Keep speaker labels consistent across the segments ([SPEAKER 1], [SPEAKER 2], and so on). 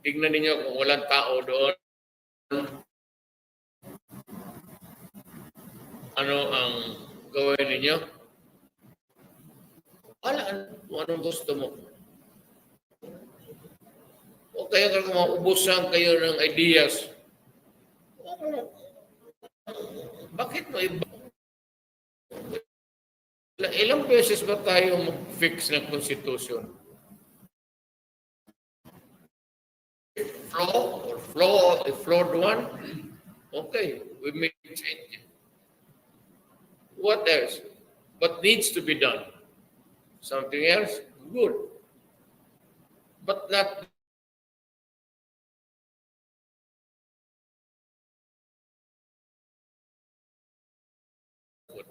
[SPEAKER 1] tignan ninyo kung walang tao doon, ano ang gawin ninyo? Wala, anong gusto mo? O kaya kung maubusan kayo ng ideas, bakit mo iba? Ilang beses ba tayo mag-fix ng constitution? Flawed one? Okay, we make change. What else? What needs to be done? Something else? Good. But not good.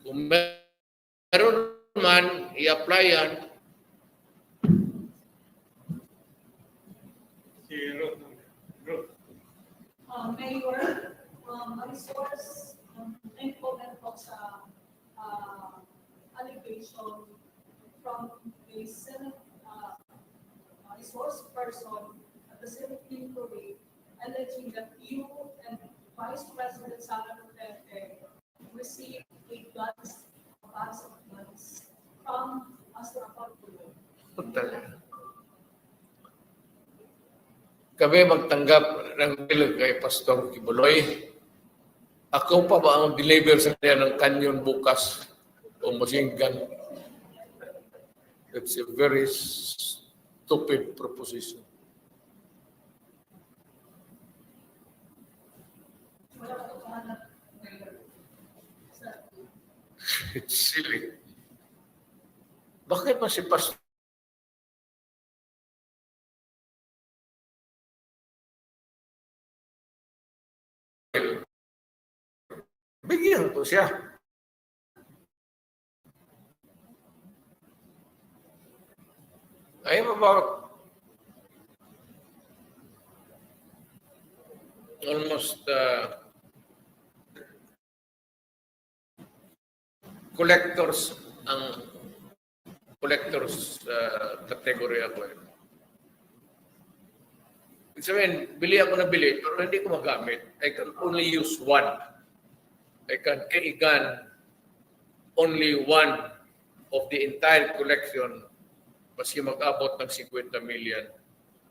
[SPEAKER 1] Kung meron man, i-apply yan.
[SPEAKER 2] Mayor, resource implement po sa allegation from a Senate resource person at the Senate inquiry alleging that you and Vice President Sara Duterte received a box of guns from Astrapapulo.
[SPEAKER 1] Kami magtanggap ng bill kay Pastor Kibuloy. Ako pa ba ang deliver sa kanya ng kanyon bukas o machine gun? It's a very stupid proposition. It's silly. Bakit pa si Pastor bigyan ko siya. I am about almost collectors category ako. Ibig sabihin, bili ako na bili, pero hindi ko magamit. I can only use one. I can carry gun only one of the entire collection, maski mag-abot ng 50 million.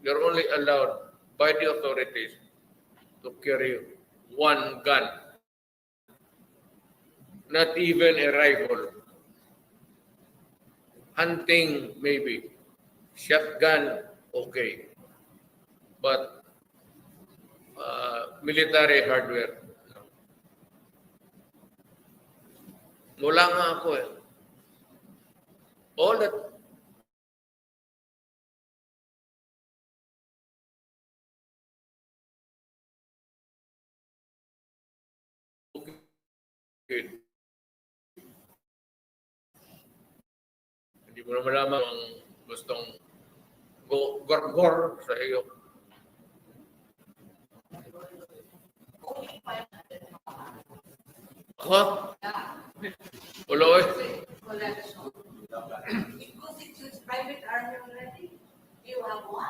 [SPEAKER 1] You're only allowed by the authorities to carry one gun. Not even a rifle. Hunting, maybe. Shotgun, okay. But military hardware. Wala nga ako eh. All that okay. Hindi mo na malaman ang gustong gor-gor sa iyo. Ako? Wala eh.
[SPEAKER 3] Collection. It constitutes private army already. You have one.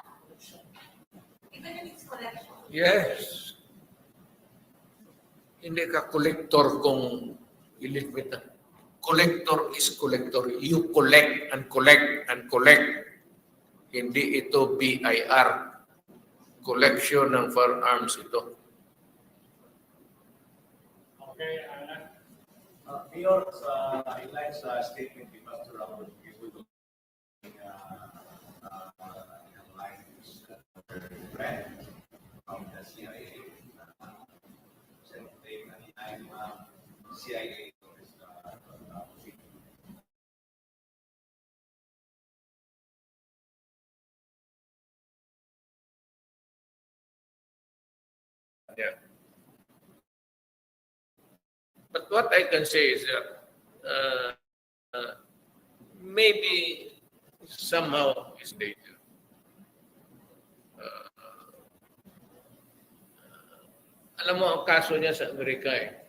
[SPEAKER 3] Even if it's collection.
[SPEAKER 1] Yes. Hindi ka collector kung iligwit na. Collector is collector. You collect and collect and collect. Hindi ito BIR. Collection ng firearms ito.
[SPEAKER 4] Okay, Mayor's headlines statement di Pastor Robert Gibulo lines Prrd from the CIA. Saying I'm CIA.
[SPEAKER 1] Yeah. But what I can say is that maybe somehow it's dated. Alam mo ang kaso niya sa Amerika eh.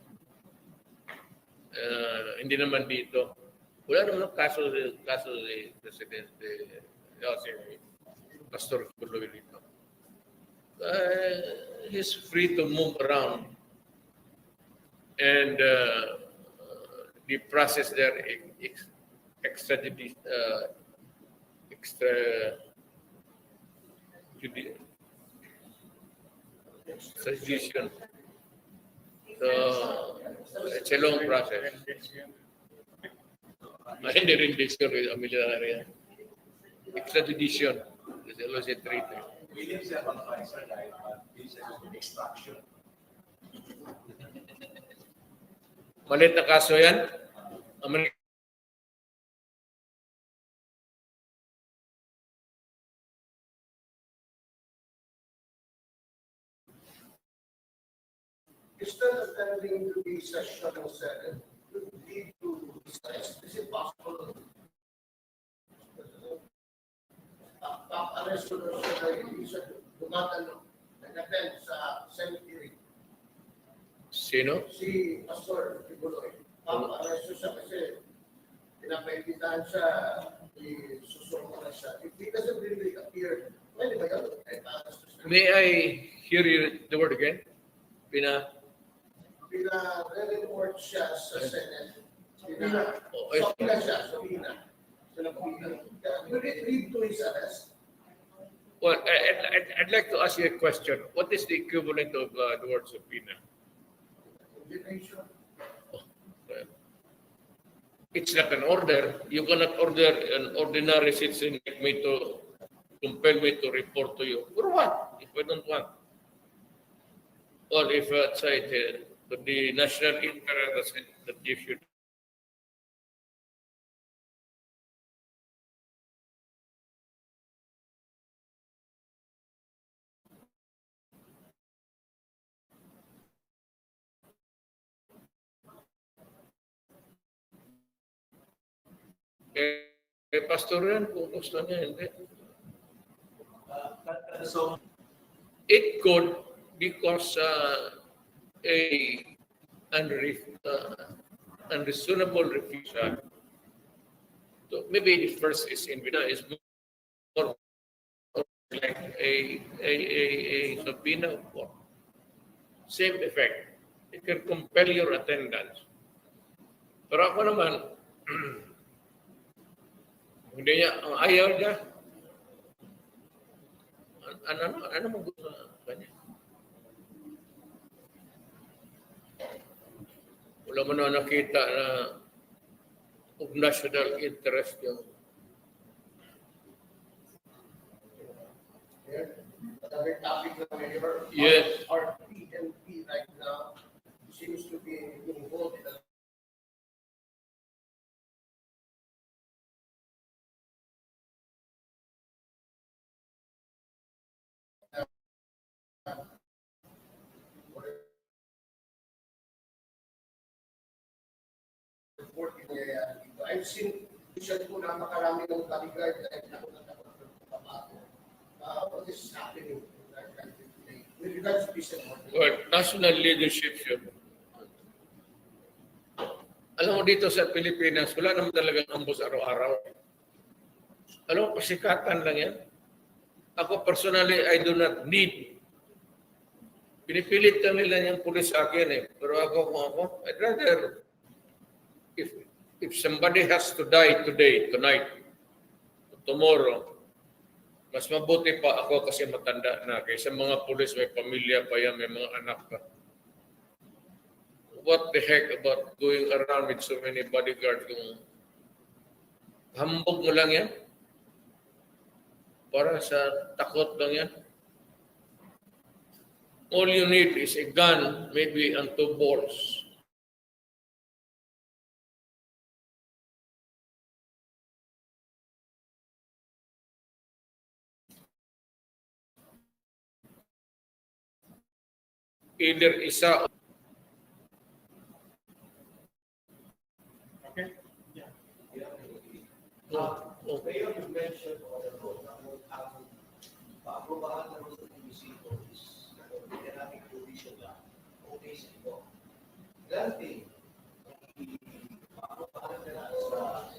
[SPEAKER 1] Hindi naman dito. Wala naman ang kaso ni Presidente. Pastor Kuloy dito. He's free to move around, and the process there extradition. So it's a long process. Hindi rendition with a military. Extradition. It's always a treaty.
[SPEAKER 4] William siya mag-answer dahil hindi siya yung extraction.
[SPEAKER 1] Malit na kaso yan.
[SPEAKER 5] Instead of attending to the session of Senate, would lead to besides, is it possible? Paparesto na siya na hindi siya dumatalo, nag-attend sa Senate hearing.
[SPEAKER 1] Sino?
[SPEAKER 5] Si Pastor Tibuloy, paparesto siya kasi pinapaimbitaan siya, isusunod na siya. If he doesn't really appear, pwede ba yun?
[SPEAKER 1] May I hear you the word again?
[SPEAKER 5] Pina-report siya sa Senate.
[SPEAKER 1] Oh,
[SPEAKER 5] Subpoena siya, subpoena. Will it lead to his arrest?
[SPEAKER 1] Well, I'd like to ask you a question. What is the equivalent of the word subpoena?
[SPEAKER 5] Invitation.
[SPEAKER 1] It's not an order. You cannot order an ordinary citizen like me to compel me to report to you. For what? If I don't want. Or if say the national interest that you should. Pastor yan, kung gusto niya, hindi.
[SPEAKER 4] So,
[SPEAKER 1] It could, because a unreasonable refusal. So maybe the first is more like a subpoena form. Same effect. It can compel your attendance. Pero ako naman, hindi niya, ang ayaw niya, ano mo gusto sa kanya? Wala mo na nakita na of national interest yung
[SPEAKER 5] Another topic na Mayor.
[SPEAKER 1] Yes.
[SPEAKER 5] Our PNP right now seems to be involved in a reporting nangyayari dito. I've seen siya po na makarami ng bodyguard na takot ng pamato. What is happening in our country today with regards to peace and order?
[SPEAKER 1] well, national leadership should. Alam mo dito sa Pilipinas, wala naman talagang ambos araw-araw. Alam mo, pasikatan lang yan. Ako personally, I do not need. Pinipilit lang nila yung pulis sa akin eh. Pero ako, I'd rather, if somebody has to die today, tonight, tomorrow, mas mabuti pa ako kasi matanda na kaysa mga pulis, may pamilya pa yan, may mga anak pa. What the heck about going around with so many bodyguards? Kung hambog mo lang yan? Para sa takot lang yan? All you need is a gun, maybe and 2 balls. Either isa.
[SPEAKER 6] Okay? Yeah.
[SPEAKER 4] Mayor, you mentioned on the road, ang paaprobahan ng gusto ng munisipyo is economic provision lang. Okay sa ito. Granting, paaprobahan nila sa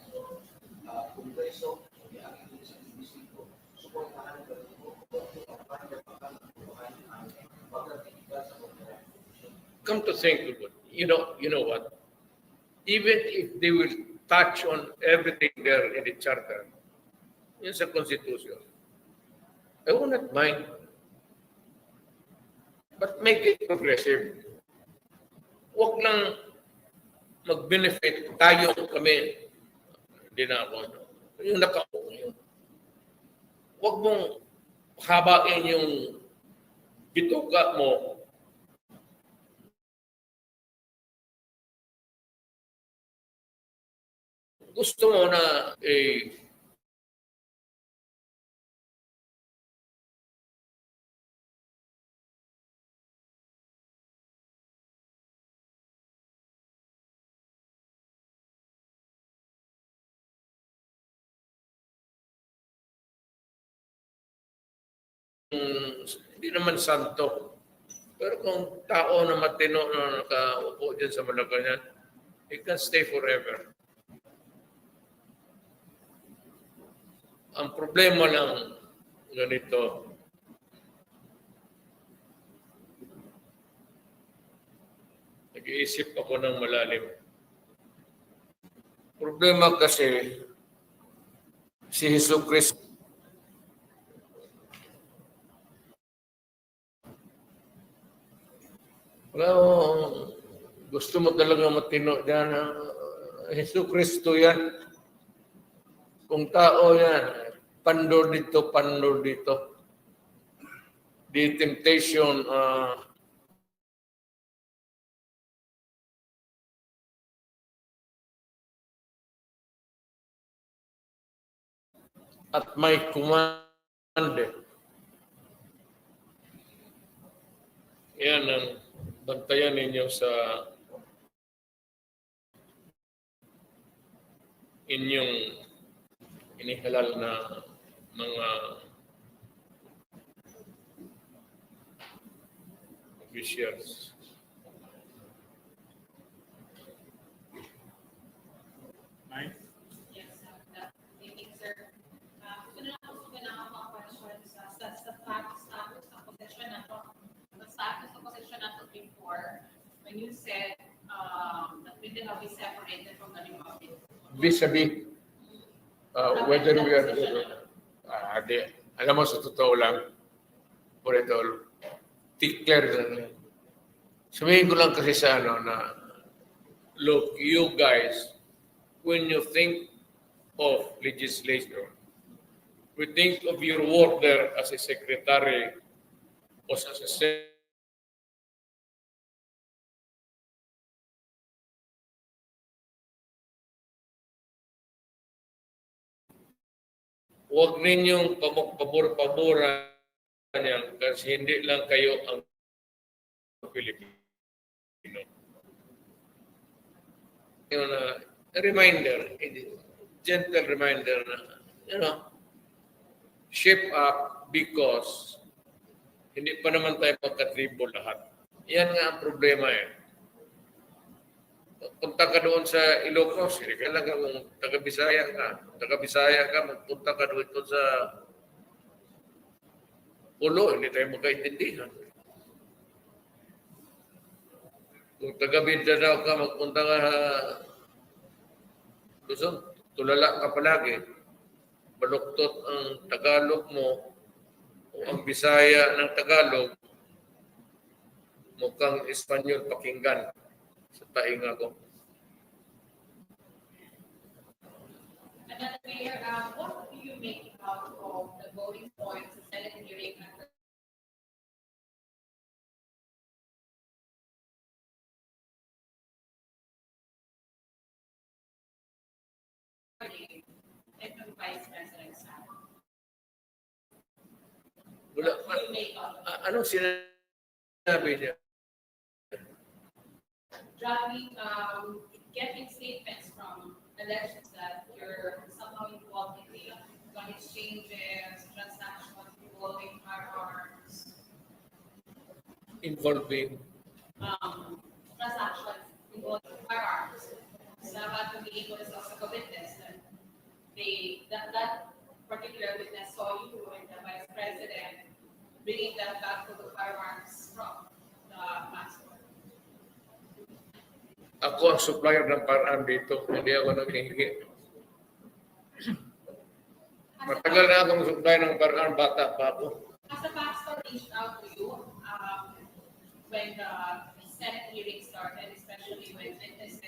[SPEAKER 4] Kongreso, ang munisipyo, suportahan nila
[SPEAKER 1] come to think of it, you know what? Even if they will touch on everything there in the charter, in the constitution, I will not mind. But make it progressive. Huwag lang mag-benefit tayo kami. Hindi na ako. Yung nakaupo yun. Huwag mong habain yung bituka mo. Gusto mo na hindi naman santo. Pero kung tao na matino na nakaupo dyan sa Malacanang, it can stay forever. Ang problema lang ganito, nag-iisip ako ng malalim. Problema kasi si Hesus Kristo, gusto mo talaga matino dyan, Hesus Kristo yan. Kung tao yan, pandor dito, pandor dito. The temptation, at my command. Yan ang bantayan ninyo sa inyong inihalal na mga officials.
[SPEAKER 6] Mike?
[SPEAKER 7] Yes, thank you, sir. Gusto na ako mga questions sa status ng position na to. The status of position na to before, when you said that we did not be separated from the Republic.
[SPEAKER 1] Vis-a-vis, whether we are, alam mo, sa totoo lang, for it all, declare lang. Sabihin ko lang kasi sa na, look, you guys, when you think of legislature, we think of your work there as a secretary or as a huwag ninyong pabor-paboran yan kasi hindi lang kayo ang Pilipino. A reminder, a gentle reminder na, shape up because hindi pa naman tayo pagkatribo lahat. Yan nga ang problema eh. Punta ka doon sa Ilocos, kailangan kung taga-Bisaya ka, magpunta ka doon sa Ulo, hindi tayo magkaintindihan. Kung taga-Mindanao ka, magpunta ka Luzon, tulala ka palagi. Baluktot ang Tagalog mo o ang Bisaya ng Tagalog, mukhang Espanyol pakinggan sa tainga ko.
[SPEAKER 7] Another Mayor, what do you make out of the voting points the Senate hearing at the and the Vice President's side?
[SPEAKER 1] Wala,
[SPEAKER 7] What do you make of it?
[SPEAKER 1] anong sinabi niya?
[SPEAKER 7] Driving, getting statements from elections that you're somehow involved in the gun exchanges, transactions involving firearms,
[SPEAKER 1] Involving
[SPEAKER 7] transactions involving firearms. So about to be able to also witness that that particular witness saw you and the Vice President bringing that back to the firearms from the passport.
[SPEAKER 1] Ako ang supplier ng Prrd dito. Hindi ako naghihingi. Matagal na akong supplier ng Prrd, bata pa ako.
[SPEAKER 7] Has the pastor reached out to you when the Senate hearing started, especially when witnesses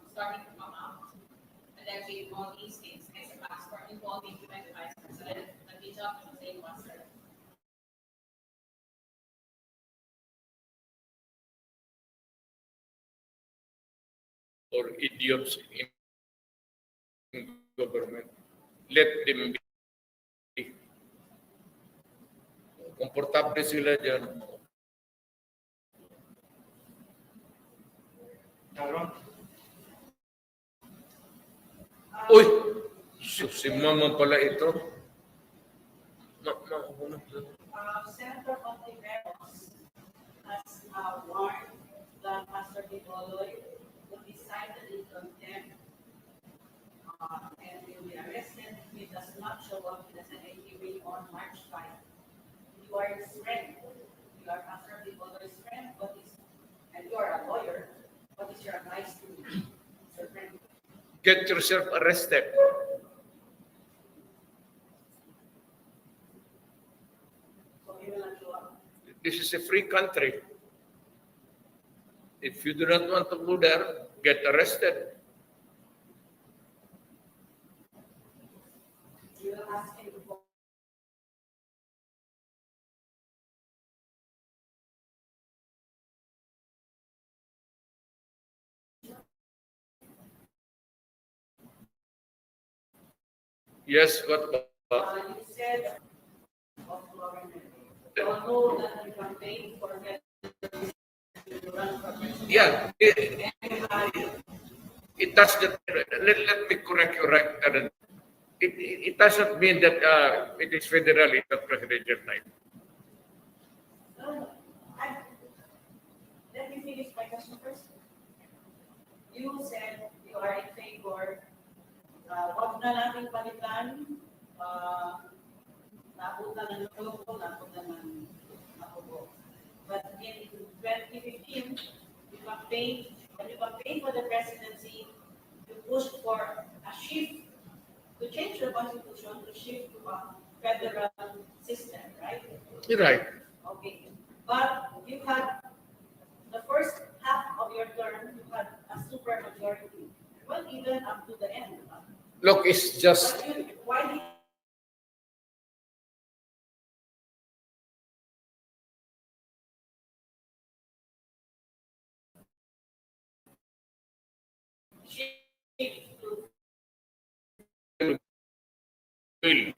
[SPEAKER 7] started to come out, alleging all these things? As a pastor involving you and the vice president, nag-reach out to the same pastor.
[SPEAKER 1] Or idiots in government. Let them be. Komportable sila dyan. Uy! Si mama pala ito.
[SPEAKER 3] Senator Ontiveros has warned that Pastor Biboloy will be cited in contempt and will be arrested if he does not show up in the Senate hearing on March 5. You are his friend. You are Pastor Biboloy's friend, and you are a lawyer. What is your advice to your friend?
[SPEAKER 1] Get yourself arrested.
[SPEAKER 3] So he will not show up.
[SPEAKER 1] This is a free country. If you do not want to go there, get arrested.
[SPEAKER 3] You will ask him to go.
[SPEAKER 1] Yes, what about?
[SPEAKER 3] You said of government. Although that you campaign for to run for president.
[SPEAKER 1] Yeah, it does not, let me correct you right. It does not mean that it is federal, it's not presidential time.
[SPEAKER 3] No, let me finish my question first. You said you are in favor, wag na natin palitan, napunta ng loko, napunta ng nakubo. But in 2015, when you campaigned for the presidency, you pushed for a shift, to change the constitution, to shift to a federal system, right?
[SPEAKER 1] You're right.
[SPEAKER 3] Okay, but you had the first half of your term, you had a super majority. Well, even up to the end.
[SPEAKER 1] Look, it's just,
[SPEAKER 3] But why did you shift to
[SPEAKER 1] will.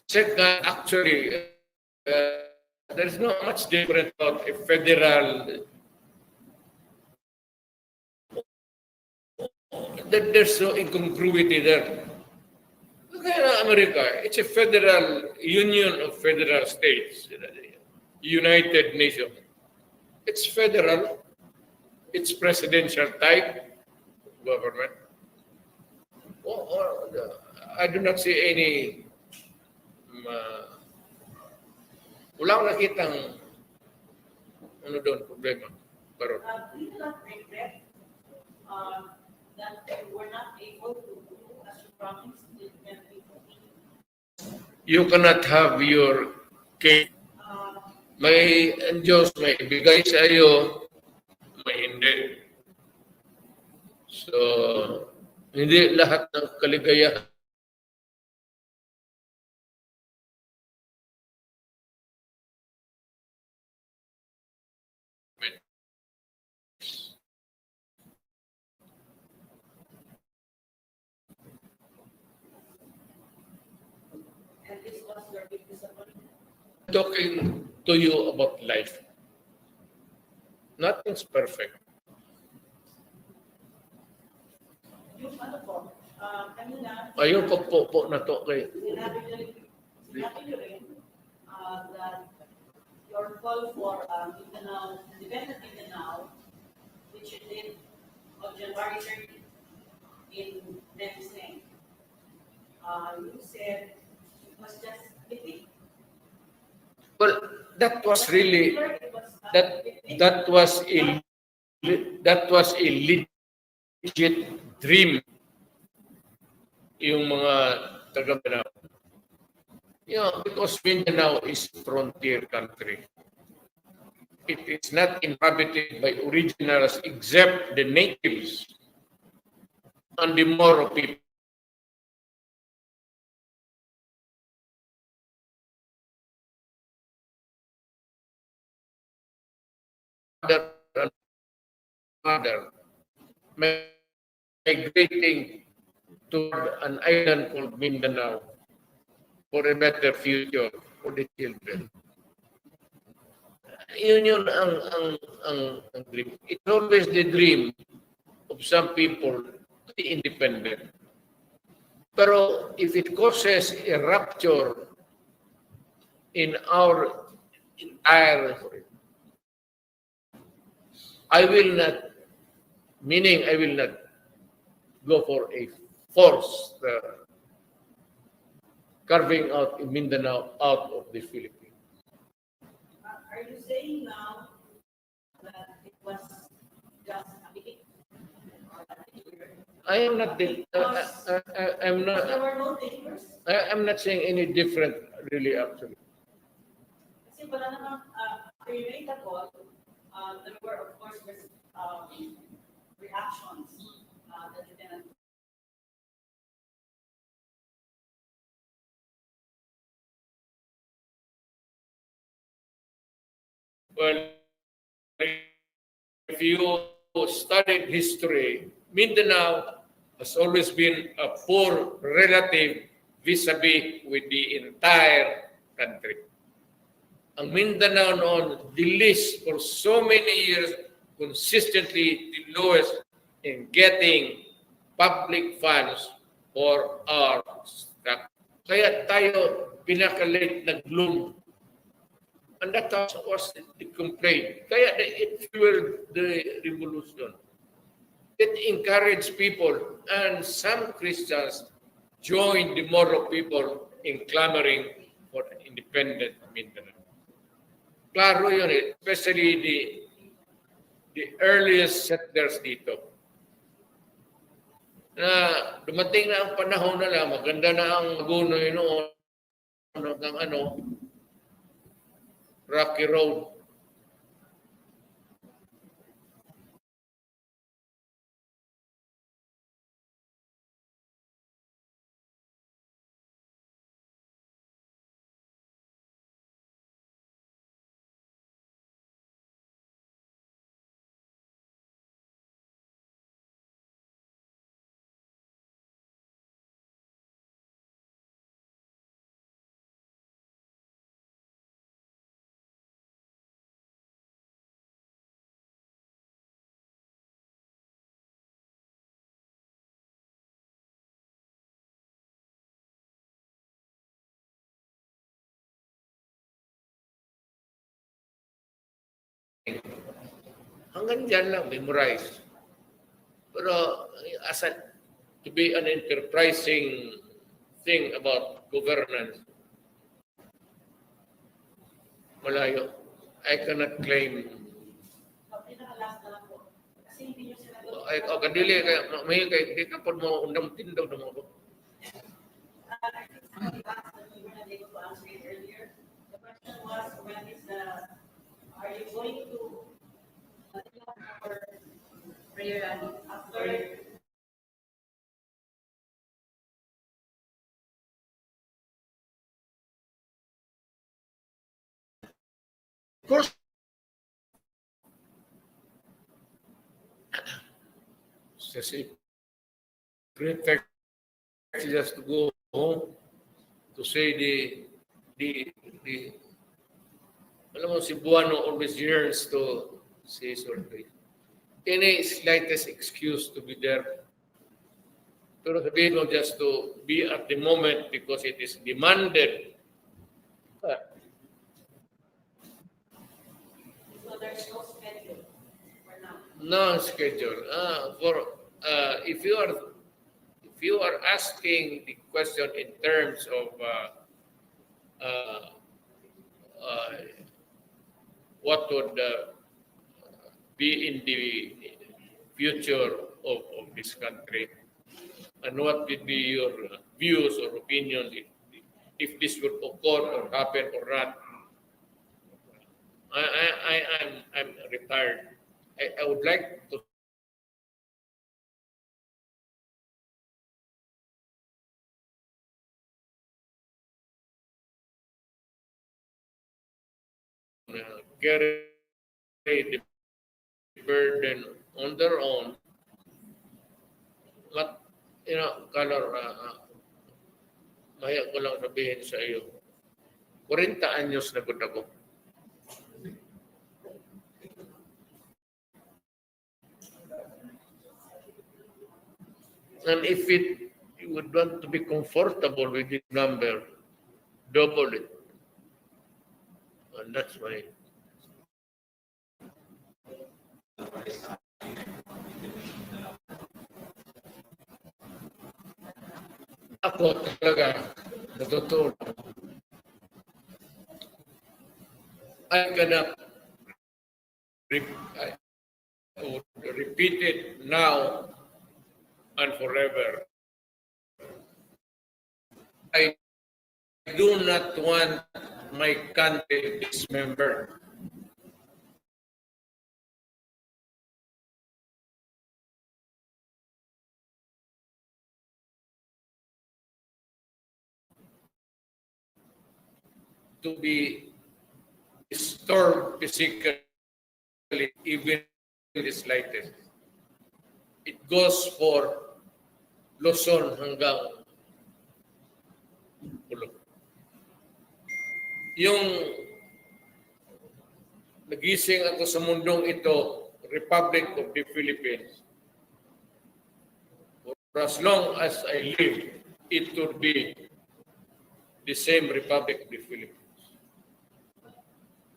[SPEAKER 1] Second, actually, there's not much difference about a federal. There's no incongruity there. Look at America. It's a federal union of federal states, United Nations. It's federal. It's presidential type government. I do not see any. Wala akong nakitang ano doon problema. Pero
[SPEAKER 3] do you not regret that you were not able to do as you promised in 2014?
[SPEAKER 1] you cannot have your cake. May ang Diyos may ibigay sa iyo, may hindi. So, hindi lahat ng kaligayahan
[SPEAKER 3] And this was your big disappointment.
[SPEAKER 1] talking to you about life. Nothing's perfect.
[SPEAKER 3] Yung ano po, kanina,
[SPEAKER 1] Ayun po na to kay
[SPEAKER 3] sinabi niyo rin that your call for Mindanao, independent Mindanao, which you did on January 30 in Memphis. You said it was just mythic.
[SPEAKER 1] well, that was really
[SPEAKER 3] It was,
[SPEAKER 1] that was that was a legit dream yung mga taga Mindanao. Because Mindanao is frontier country. It is not inhabited by originals except the natives and the Moro people. Father and mother migrating toward an island called Mindanao for a better future for the children. Yun ang dream. It's always the dream of some people to be independent. Pero if it causes a rupture in our entire, I will not go for a forced carving out in Mindanao out of the Philippines.
[SPEAKER 3] Are you saying now that it was just a beginning?
[SPEAKER 1] I am not. I'm not.
[SPEAKER 3] There were no takers?
[SPEAKER 1] I'm not saying any different, really. Actually,
[SPEAKER 3] Kasi wala namang, you made the call, there were of course reactions that you cannot.
[SPEAKER 1] well, if you studied history, Mindanao has always been a poor relative vis-a-vis with the entire country. Ang Mindanao noon, the least for so many years, consistently the lowest in getting public funds for our staff. Kaya tayo pinaka-late nag-bloom. And that was the complaint. Kaya it fueled the revolution. It encouraged people, and some Christians joined the Moro people in clamoring for an independent Mindanao. Klaro yun especially the earliest settlers dito. Na dumating na ang panahon na lang, maganda na ang Magunoy noon, ng Rocky Road. Hanggang dyan lang, memorize. Pero to be an enterprising thing about governance, malayo. I cannot claim.
[SPEAKER 3] Pinaka-last na lang po. Kasi hindi nyo sinagot.
[SPEAKER 1] Kadili, may di ka po mo undang tindaw na mo.
[SPEAKER 3] I think somebody asked that you were not able to answer it earlier. The question was, are you going to prayer rally after?
[SPEAKER 1] Of course. Just a great fact just to go home to say the alam mo, Cebuano always yearns to see his old face. Any slightest excuse to be there. Pero sabihin mo just to be at the moment because it is demanded.
[SPEAKER 3] So there's no schedule for now.
[SPEAKER 1] No schedule. If you are asking the question in terms of what would be in the future of this country? And what would be your views or opinion if this would occur or happen or not? I'm retired. I would like to carry the burden on their own. But, Color, maya ko lang sabihin sa iyo, 40 anyos na gud ako. And if you would want to be comfortable with this number, double it. And that's why. Ako talaga, sa totoo, I cannot I would repeat it now and forever. I do not want my country dismembered. To be disturbed physically, even the slightest. It goes for Luzon hanggang Pulo. Yung nagising ako sa mundong ito, Republic of the Philippines. For as long as I live, it would be the same Republic of the Philippines.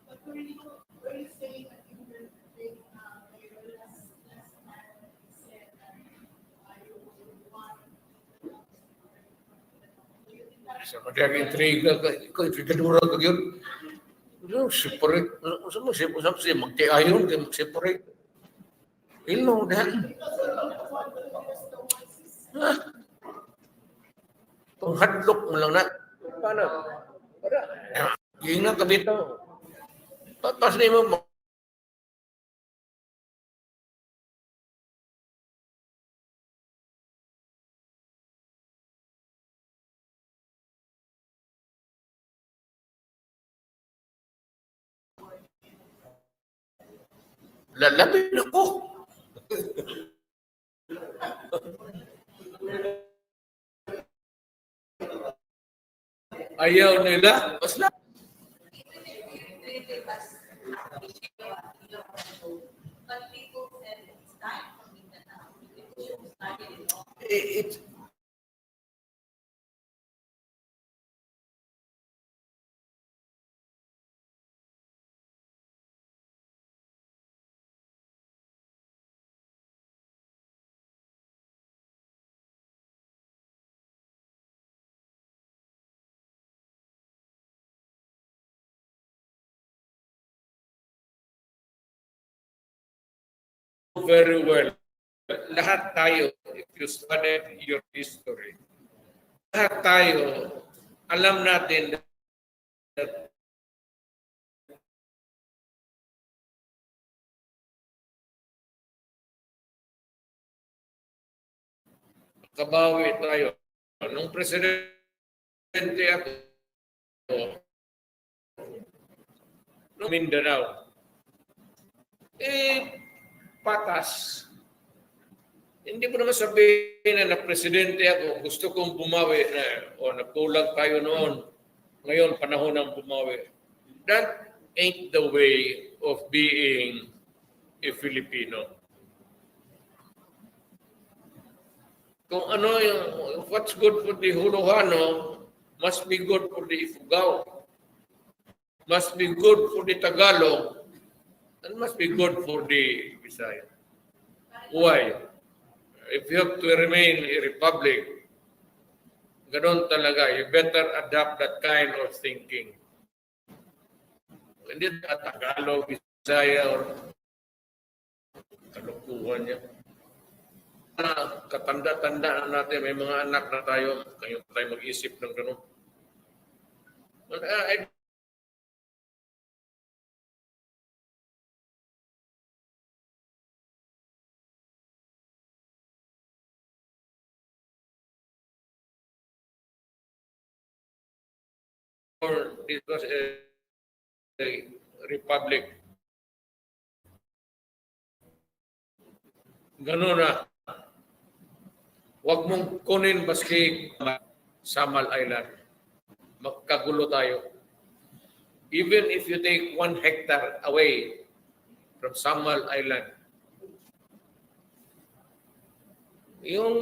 [SPEAKER 2] But were you saying that you were your last time you said that you would want
[SPEAKER 1] Sa madang intriga ko, ifikadura ko yun. Separate. Usap siya, magtiayon, mag-separate. Ilo, dahil. Itong hadlock mo lang na. Paano? Yung na kabitaw. Pas na mo. Lalabin ako. Ayaw nila. Mas na.
[SPEAKER 3] But people said it's time for me to now. People should study it all.
[SPEAKER 1] It's very well. Lahat tayo, if you study your history, lahat tayo, alam natin that kabawi tayo. Nung presidente ako, nung Mindanao, patas. Hindi mo naman sabihin na presidente ako, gusto kong bumawi na, o nagkulang tayo noon. Ngayon, panahon ng bumawi. That ain't the way of being a Filipino. Kung ano yung, what's good for the Hulahano, must be good for the Ifugao. Must be good for the Tagalog, and must be good for the Bisaya. Why? If you have to remain a republic, ganun talaga, you better adapt that kind of thinking. Hindi Tagalog, Bisaya, or Kalukuhan niya. Katanda-tanda na natin, may mga anak na tayo, kayo tayo mag-isip ng gano'n. Or this was a republic. Gano'n na. Huwag mong kunin baski Samal Island. Magkagulo tayo. Even if you take 1 hectare away from Samal Island, yung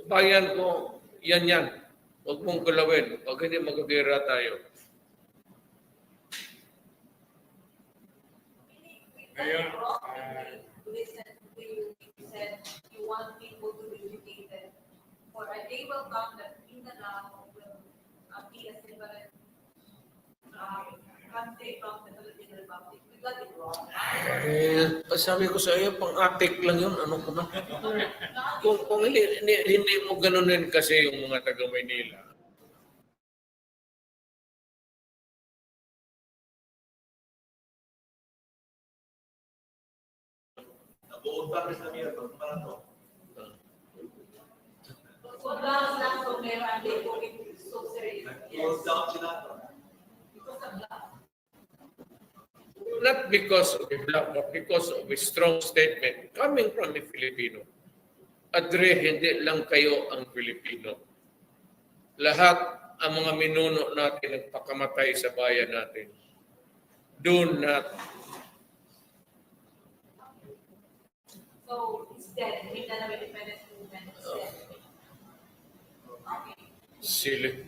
[SPEAKER 1] bayan ko, yan. Huwag mong galawin. Huwag hindi magagera tayo.
[SPEAKER 3] Ayun. Listen to you, you said you want people to be educated. For a day will come that Mindanao will be a separate country from the Philippine Republic. We got it wrong.
[SPEAKER 1] Sabi ko sa iyo, pang-atik lang yun. Ano ko na? Kung hindi mo ganunin kasi yung mga taga-Maynila.
[SPEAKER 4] Nabuod pa rin sa niya, pagkumalan to.
[SPEAKER 3] Sobrang lang so meron ang day ko so serious.
[SPEAKER 4] Nabuod down sila to.
[SPEAKER 3] Because of that.
[SPEAKER 1] Not because of a black, but because of a strong statement coming from a Filipino. Adre, hindi lang kayo ang Filipino. Lahat ang mga minuno natin nagpakamatay sa bayan natin. Do not.
[SPEAKER 3] So it's dead. Mindanao Independence Movement is dead. Okay.
[SPEAKER 1] Silly.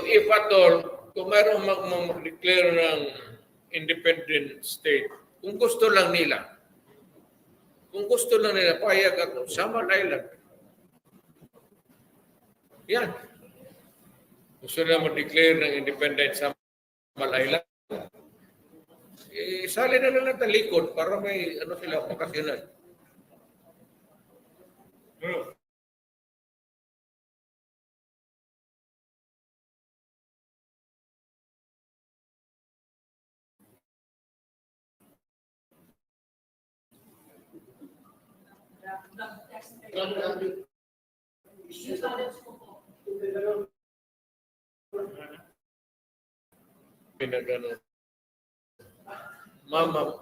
[SPEAKER 1] If at all, kung mayroong mag-declare ng independent state, kung gusto lang nila, payag ako, Samal Island. Yan. Gusto nila mag-declare ng independent Samal Island. Sali na lang sa likod para may sila pakasyonan. Pinagano. Mama.